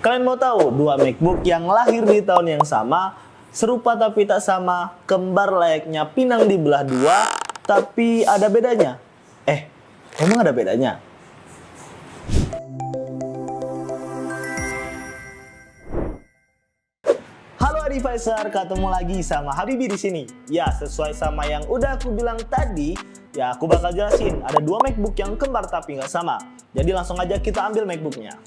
Kalian mau tahu dua MacBook yang lahir di tahun yang sama, serupa tapi tak sama, kembar layaknya pinang dibelah dua, tapi ada bedanya? Emang ada bedanya? Halo Advisor, ketemu lagi sama Habibi di sini. Ya, sesuai sama yang udah aku bilang tadi, ya aku bakal jelasin ada dua MacBook yang kembar tapi nggak sama. Jadi langsung aja kita ambil MacBooknya.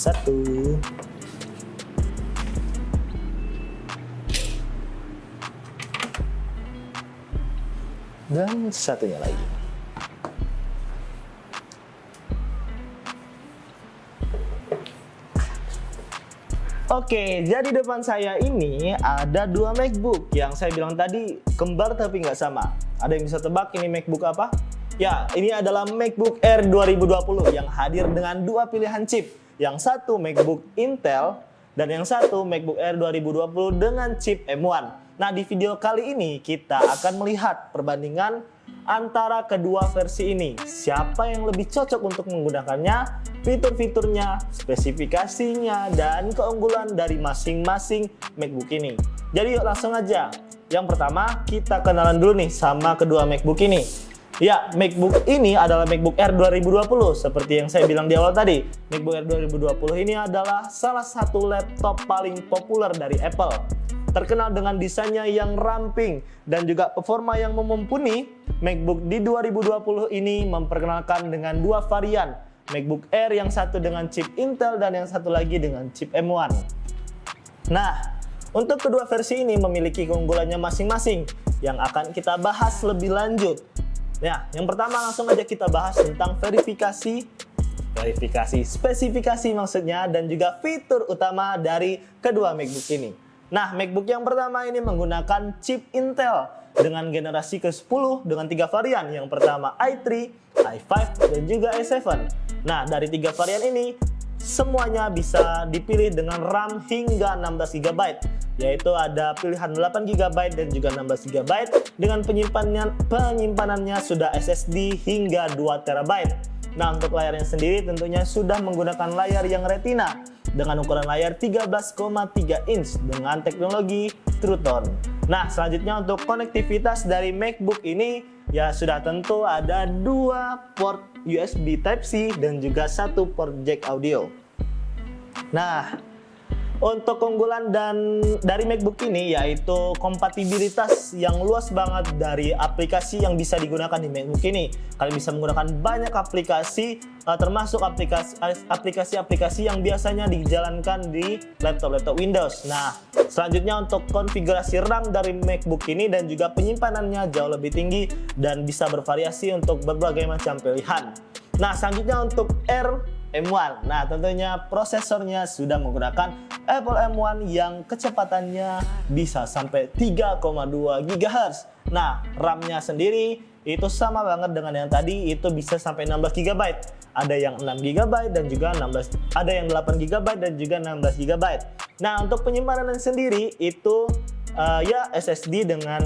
Satu. Dan satunya lagi. Oke, jadi depan saya ini ada dua MacBook yang saya bilang tadi kembar tapi nggak sama. Ada yang bisa tebak ini MacBook apa? Ya, ini adalah MacBook Air 2020 yang hadir dengan dua pilihan chip. Yang satu MacBook Intel dan yang satu MacBook Air 2020 dengan chip M1. Nah, di video kali ini kita akan melihat perbandingan antara kedua versi ini. Siapa yang lebih cocok untuk menggunakannya, fitur-fiturnya, spesifikasinya, dan keunggulan dari masing-masing MacBook ini. Jadi yuk langsung aja. Yang pertama kita kenalan dulu nih sama kedua MacBook ini. Ya, MacBook ini adalah MacBook Air 2020. Seperti yang saya bilang di awal tadi, MacBook Air 2020 ini adalah salah satu laptop paling populer dari Apple. Terkenal dengan desainnya yang ramping dan juga performa yang mumpuni. MacBook di 2020 ini memperkenalkan dengan dua varian, MacBook Air yang satu dengan chip Intel dan yang satu lagi dengan chip M1. Nah, untuk kedua versi ini memiliki keunggulannya masing-masing yang akan kita bahas lebih lanjut. Ya, yang pertama langsung aja kita bahas tentang spesifikasi maksudnya, dan juga fitur utama dari kedua MacBook ini. Nah, MacBook yang pertama ini menggunakan chip Intel dengan generasi ke-10 dengan 3 varian. Yang pertama i3, i5, dan juga i7. Nah, dari 3 varian ini semuanya bisa dipilih dengan RAM hingga 16 GB, yaitu ada pilihan 8 GB dan juga 16 GB dengan penyimpanannya sudah SSD hingga 2 TB. Nah, untuk layarnya sendiri tentunya sudah menggunakan layar yang Retina dengan ukuran layar 13,3 inch dengan teknologi True Tone. Nah, selanjutnya untuk konektivitas dari MacBook ini ya sudah tentu ada 2 port USB Type-C dan juga 1 port jack audio. Nah, untuk keunggulan dari MacBook ini yaitu kompatibilitas yang luas banget dari aplikasi yang bisa digunakan di MacBook ini. Kalian bisa menggunakan banyak aplikasi, termasuk aplikasi-aplikasi yang biasanya dijalankan di laptop-laptop Windows. Nah, selanjutnya untuk konfigurasi RAM dari MacBook ini dan juga penyimpanannya jauh lebih tinggi dan bisa bervariasi untuk berbagai macam pilihan. Nah, selanjutnya untuk Air M1. Nah, tentunya prosesornya sudah menggunakan Apple M1 yang kecepatannya bisa sampai 3,2 GHz. Nah, RAM-nya sendiri itu sama banget dengan yang tadi, itu bisa sampai 16 GB. Ada yang 6 GB dan juga 16, ada yang 8 GB dan juga 16 GB. Nah, untuk penyimpanan sendiri itu ya SSD dengan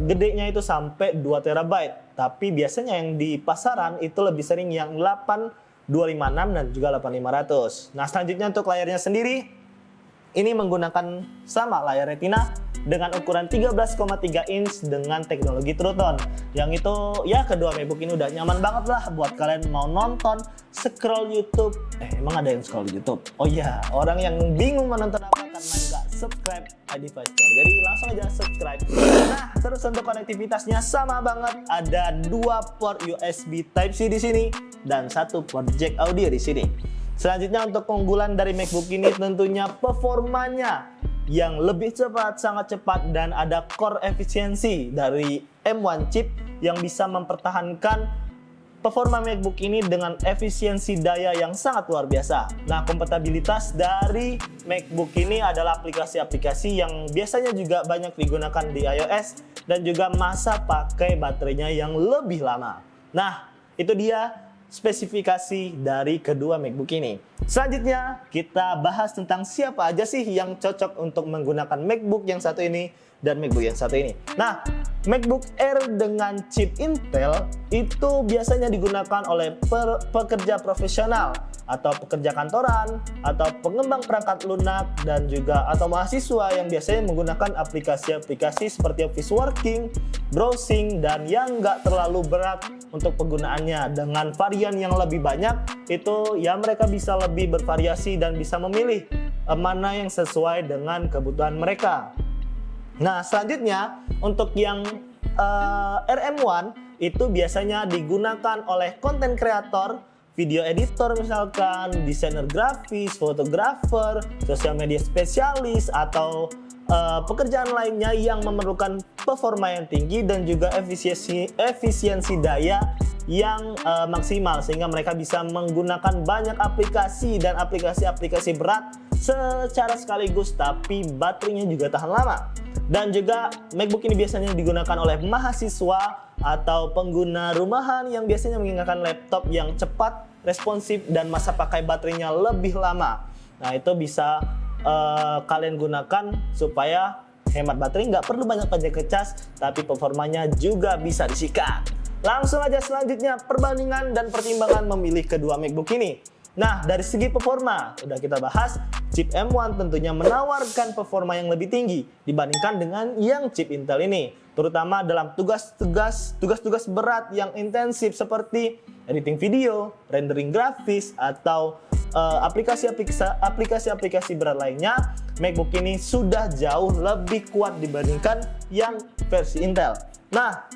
gedenya itu sampai 2 TB. Tapi biasanya yang di pasaran itu lebih sering yang 256 dan juga 8500. Nah, selanjutnya untuk layarnya sendiri ini menggunakan sama layar Retina dengan ukuran 13,3 inch dengan teknologi True Tone. Yang itu ya kedua MacBook ini udah nyaman banget lah buat kalian mau nonton, scroll YouTube. Emang ada yang scroll YouTube? Oh iya, orang yang bingung menonton apa karena nggak subscribe Advisor. Jadi langsung aja subscribe. Nah, terus untuk konektivitasnya sama banget, ada 2 port USB Type-C di sini dan 1 port jack audio di sini. Selanjutnya untuk keunggulan dari MacBook ini tentunya performanya yang lebih cepat, sangat cepat, dan ada core efisiensi dari M1 chip yang bisa mempertahankan performa MacBook ini dengan efisiensi daya yang sangat luar biasa. Nah, kompatibilitas dari MacBook ini adalah aplikasi-aplikasi yang biasanya juga banyak digunakan di iOS dan juga masa pakai baterainya yang lebih lama. Nah, itu dia spesifikasi dari kedua MacBook ini. Selanjutnya kita bahas tentang siapa aja sih yang cocok untuk menggunakan MacBook yang satu ini. dan MacBook yang satu ini. Nah, MacBook Air dengan chip Intel itu biasanya digunakan oleh pekerja profesional atau pekerja kantoran atau pengembang perangkat lunak dan juga atau mahasiswa yang biasanya menggunakan aplikasi-aplikasi seperti office working, browsing, dan yang nggak terlalu berat untuk penggunaannya. Dengan varian yang lebih banyak itu ya mereka bisa lebih bervariasi dan bisa memilih mana yang sesuai dengan kebutuhan mereka. Nah, selanjutnya untuk yang RM1 itu biasanya digunakan oleh konten kreator, video editor misalkan, desainer grafis, fotografer, sosial media spesialis, atau pekerjaan lainnya yang memerlukan performa yang tinggi dan juga efisiensi daya yang maksimal, sehingga mereka bisa menggunakan banyak aplikasi dan aplikasi-aplikasi berat secara sekaligus tapi baterainya juga tahan lama. Dan juga MacBook ini biasanya digunakan oleh mahasiswa atau pengguna rumahan yang biasanya menginginkan laptop yang cepat, responsif, dan masa pakai baterainya lebih lama. Nah, itu bisa kalian gunakan supaya hemat baterai, nggak perlu banyak cas, tapi performanya juga bisa disikat. Langsung aja selanjutnya perbandingan dan pertimbangan memilih kedua MacBook ini. Nah, dari segi performa udah kita bahas, chip M1 tentunya menawarkan performa yang lebih tinggi dibandingkan dengan yang chip Intel ini, terutama dalam tugas-tugas berat yang intensif seperti editing video, rendering grafis, atau aplikasi-aplikasi berat lainnya. MacBook ini sudah jauh lebih kuat dibandingkan yang versi Intel. Nah,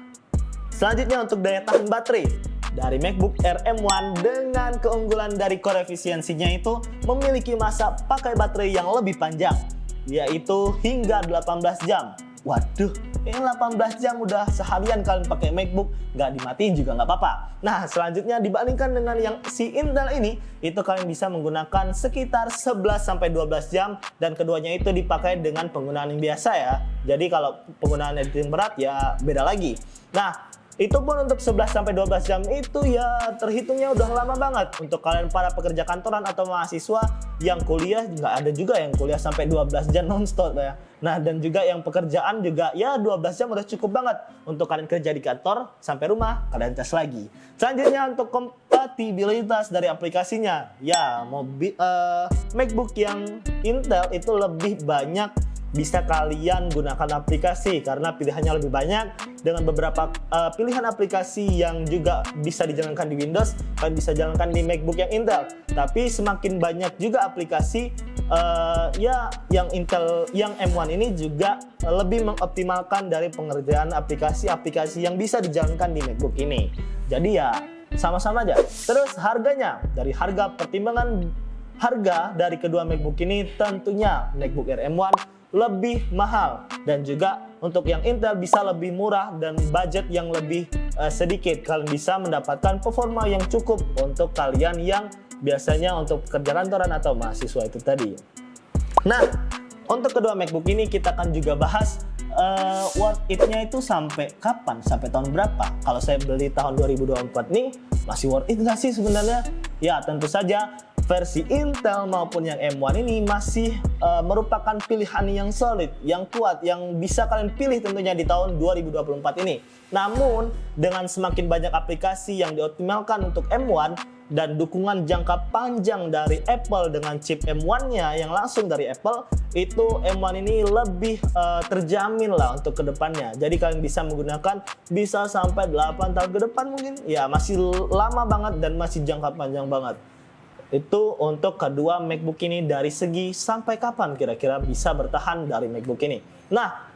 selanjutnya untuk daya tahan baterai. Dari MacBook Air M1 dengan keunggulan dari core efisiensinya itu memiliki masa pakai baterai yang lebih panjang, yaitu hingga 18 jam. Waduh, ini 18 jam udah seharian kalian pakai MacBook, nggak dimatiin juga nggak apa-apa. Nah, selanjutnya dibandingkan dengan yang si Intel ini, itu kalian bisa menggunakan sekitar 11-12 jam, dan keduanya itu dipakai dengan penggunaan yang biasa ya. Jadi kalau penggunaan editing berat ya beda lagi. Nah, itu pun untuk 11-12 jam itu ya terhitungnya udah lama banget. Untuk kalian para pekerja kantoran atau mahasiswa yang kuliah, nggak ada juga yang kuliah sampai 12 jam nonstop ya. Nah, dan juga yang pekerjaan juga ya 12 jam udah cukup banget. Untuk kalian kerja di kantor, sampai rumah kalian cas lagi. Selanjutnya untuk kompatibilitas dari aplikasinya. Ya, MacBook yang Intel itu lebih banyak bisa kalian gunakan aplikasi karena pilihannya lebih banyak, dengan beberapa pilihan aplikasi yang juga bisa dijalankan di Windows, kalian bisa jalankan di MacBook yang Intel. Tapi semakin banyak juga aplikasi ya yang Intel yang M1 ini juga lebih mengoptimalkan dari pengerjaan aplikasi-aplikasi yang bisa dijalankan di MacBook ini. Jadi ya sama-sama aja. Terus harganya, dari harga pertimbangan harga dari kedua MacBook ini tentunya MacBook Air M1 lebih mahal, dan juga untuk yang Intel bisa lebih murah dan budget yang lebih sedikit. Kalian bisa mendapatkan performa yang cukup untuk kalian yang biasanya untuk pekerja kantoran atau mahasiswa itu tadi. Nah, untuk kedua MacBook ini kita akan juga bahas worth it-nya itu sampai kapan, sampai tahun berapa. Kalau saya beli tahun 2024 nih, masih worth it nggak sih sebenarnya? Ya, tentu saja versi Intel maupun yang M1 ini masih merupakan pilihan yang solid, yang kuat, yang bisa kalian pilih tentunya di tahun 2024 ini. Namun, dengan semakin banyak aplikasi yang dioptimalkan untuk M1 dan dukungan jangka panjang dari Apple dengan chip M1-nya yang langsung dari Apple, itu M1 ini lebih terjamin lah untuk kedepannya. Jadi kalian bisa menggunakan bisa sampai 8 tahun ke depan mungkin. Ya, masih lama banget dan masih jangka panjang banget. Itu untuk kedua MacBook ini. Dari segi sampai kapan kira-kira bisa bertahan dari MacBook ini. Nah,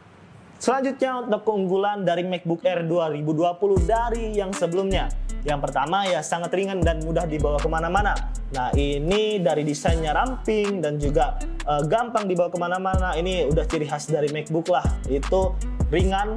selanjutnya untuk keunggulan dari MacBook Air 2020 dari yang sebelumnya. Yang pertama ya sangat ringan dan mudah dibawa kemana-mana. Nah, ini dari desainnya ramping dan juga gampang dibawa kemana-mana. Ini udah ciri khas dari MacBook lah. Itu ringan,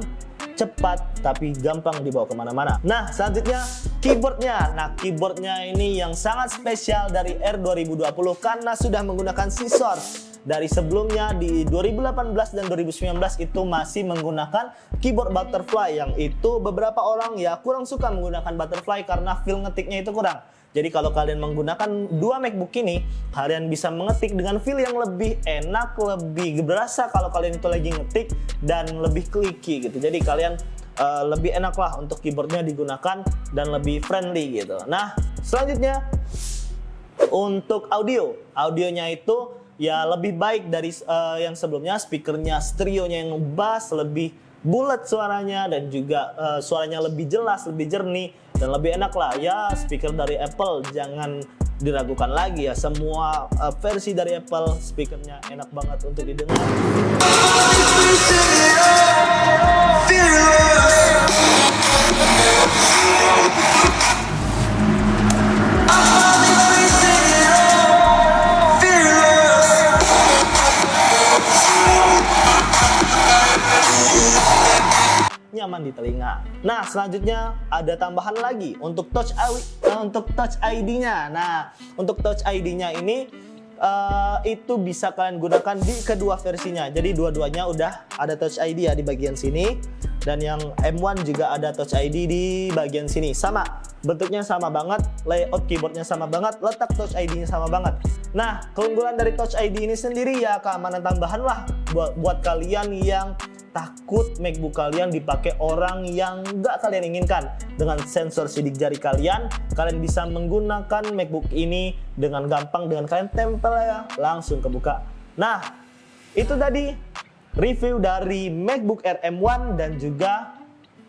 cepat, tapi gampang dibawa kemana-mana. Nah, selanjutnya keyboardnya. Nah, keyboardnya ini yang sangat spesial dari Air 2020 karena sudah menggunakan scissors. dari sebelumnya di 2018 dan 2019 itu masih menggunakan keyboard butterfly, yang itu beberapa orang ya kurang suka menggunakan butterfly karena feel ngetiknya itu kurang. Jadi kalau kalian menggunakan dua MacBook ini, kalian bisa mengetik dengan feel yang lebih enak, lebih berasa kalau kalian itu lagi ngetik dan lebih clicky gitu. Jadi kalian lebih enak lah untuk keyboardnya digunakan dan lebih friendly gitu. Nah, selanjutnya untuk audionya itu ya lebih baik dari yang sebelumnya. Speakernya, stereonya yang bass, lebih bulat suaranya, dan juga suaranya lebih jelas, lebih jernih, dan lebih enak lah. Ya, speaker dari Apple jangan diragukan lagi ya. Semua versi dari Apple speakernya enak banget untuk didengar. Nyaman di telinga. Nah, selanjutnya ada tambahan lagi untuk Touch ID-nya. Nah, untuk Touch ID-nya ini itu bisa kalian gunakan di kedua versinya. Jadi dua-duanya udah ada Touch ID ya di bagian sini, dan yang M1 juga ada Touch ID di bagian sini. Sama, bentuknya sama banget, layout keyboardnya sama banget, letak Touch ID-nya sama banget. Nah, keunggulan dari Touch ID ini sendiri ya keamanan tambahan lah buat kalian yang takut MacBook kalian dipakai orang yang nggak kalian inginkan. Dengan sensor sidik jari kalian bisa menggunakan MacBook ini dengan gampang, dengan kalian tempel ya, langsung kebuka. Nah, itu tadi review dari MacBook Air M1 dan juga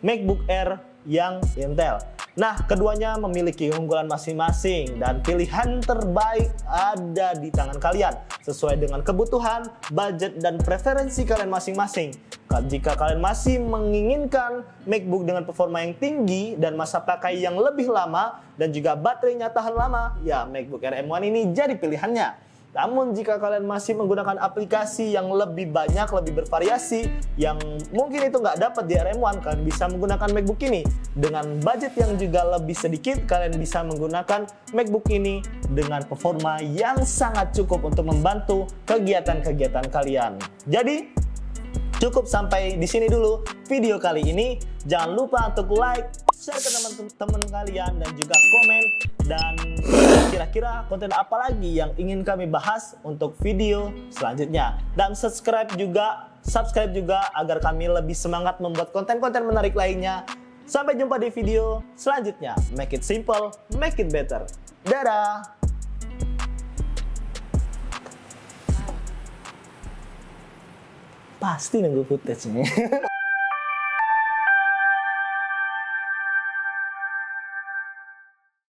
MacBook Air yang Intel. Nah, keduanya memiliki keunggulan masing-masing dan pilihan terbaik ada di tangan kalian sesuai dengan kebutuhan, budget, dan preferensi kalian masing-masing. Jika kalian masih menginginkan MacBook dengan performa yang tinggi dan masa pakai yang lebih lama dan juga baterainya tahan lama, ya MacBook Air M1 ini jadi pilihannya. Namun jika kalian masih menggunakan aplikasi yang lebih banyak, lebih bervariasi, yang mungkin itu nggak dapat di RM1, kalian bisa menggunakan MacBook ini. Dengan budget yang juga lebih sedikit, kalian bisa menggunakan MacBook ini dengan performa yang sangat cukup untuk membantu kegiatan-kegiatan kalian. Jadi, cukup sampai di sini dulu video kali ini. Jangan lupa untuk like, share ke teman-teman kalian, dan juga komen. Dan kira-kira konten apa lagi yang ingin kami bahas untuk video selanjutnya. Dan subscribe juga agar kami lebih semangat membuat konten-konten menarik lainnya. Sampai jumpa di video selanjutnya. Make it simple, make it better. Dadah! Pasti nunggu footage-nya.